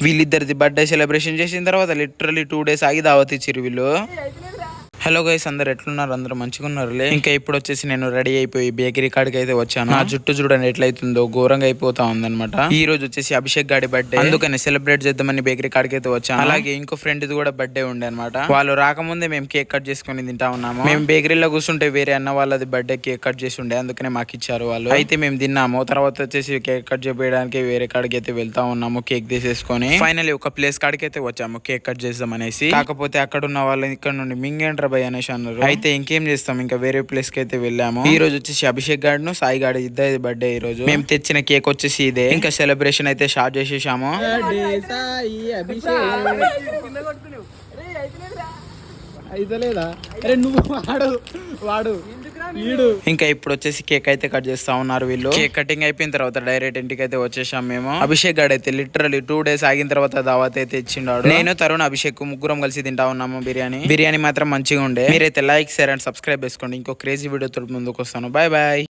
వీళ్ళిద్దరిది birthday celebration చేసిన తర్వాత literally 2 days ఆగి దావత్ ఇచ్చిరు వీళ్ళు. హలో గైస్, అందరు ఎట్లున్నారు? అందరూ మంచిగా ఉన్నారులే. ఇంకా ఇప్పుడు వచ్చేసి నేను రెడీ అయిపోయి బేకరీ కాడికి అయితే వచ్చాను. నా జుట్టు చూడండి ఎట్లయితుందో, ఘోరంగా అయిపోతా ఉందన్నమాట. ఈ రోజు వచ్చేసి అభిషేక్ గాడి బర్త్డే, అందుకని సెలబ్రేట్ చేద్దామని బేకరీ కాడికి అయితే వచ్చాను. అలాగే ఇంకో ఫ్రెండ్ కూడా బర్త్డే ఉండే అనమాట. వాళ్ళు రాకముందే మేము కేక్ కట్ చేసుకుని తింటా ఉన్నాము. మేము బేకరీలో కూర్చుంటే వేరే అన్న వాళ్ళది బర్త్డే కేక్ కట్ చేసి ఉండే, అందుకనే మాకు ఇచ్చారు వాళ్ళు. అయితే మేము తిన్నాము. తర్వాత వచ్చేసి కేక్ కట్ చేయడానికి వేరే కాడికి అయితే వెళ్తా ఉన్నాము కేక్ తీసేసుకొని. ఫైనల్లీ ఒక ప్లేస్ కాడికి అయితే వచ్చాము కేక్ కట్ చేద్దాం అనేసి. కాకపోతే అక్కడ ఉన్న వాళ్ళు ఇక్కడ నుండి మింగేంట్రా భయ్ అనేసి అన్నారు. అయితే ఇంకేం చేస్తాం, ఇంకా వేరే ప్లేస్ కి అయితే వెళ్ళాము. ఈ రోజు వచ్చేసి అభిషేక్ గాడు సాయి గాడు ఇద్దరి బర్త్డే. ఈ రోజు మేము తెచ్చిన కేక్ వచ్చేసి ఇదే. ఇంకా సెలబ్రేషన్ అయితే స్టార్ట్ చేసేసాము. ఇంకా ఇప్పుడు వచ్చేసి కేక్ అయితే కట్ చేస్తా ఉన్నారు వీళ్ళు. కేక్ కటింగ్ అయిపోయిన తర్వాత డైరెక్ట్ ఇంటికి అయితే వచ్చేసాం మేము. అభిషేక్ గాడు అయితే లిటరలీ 2 days ఆగిన తర్వాత దావత్ అయితే ఇచ్చిండాడు. నేను తరుణ్ అభిషేక్ ముగ్గురం కలిసి తింటా ఉన్నాము బిర్యానీ మాత్రం మంచిగా ఉండే. మీరైతే లైక్ షేర్ అండ్ సబ్స్క్రైబ్ చేసుకోండి. ఇంకో క్రేజీ వీడియోతో ముందుకు వస్తాను. Bye bye.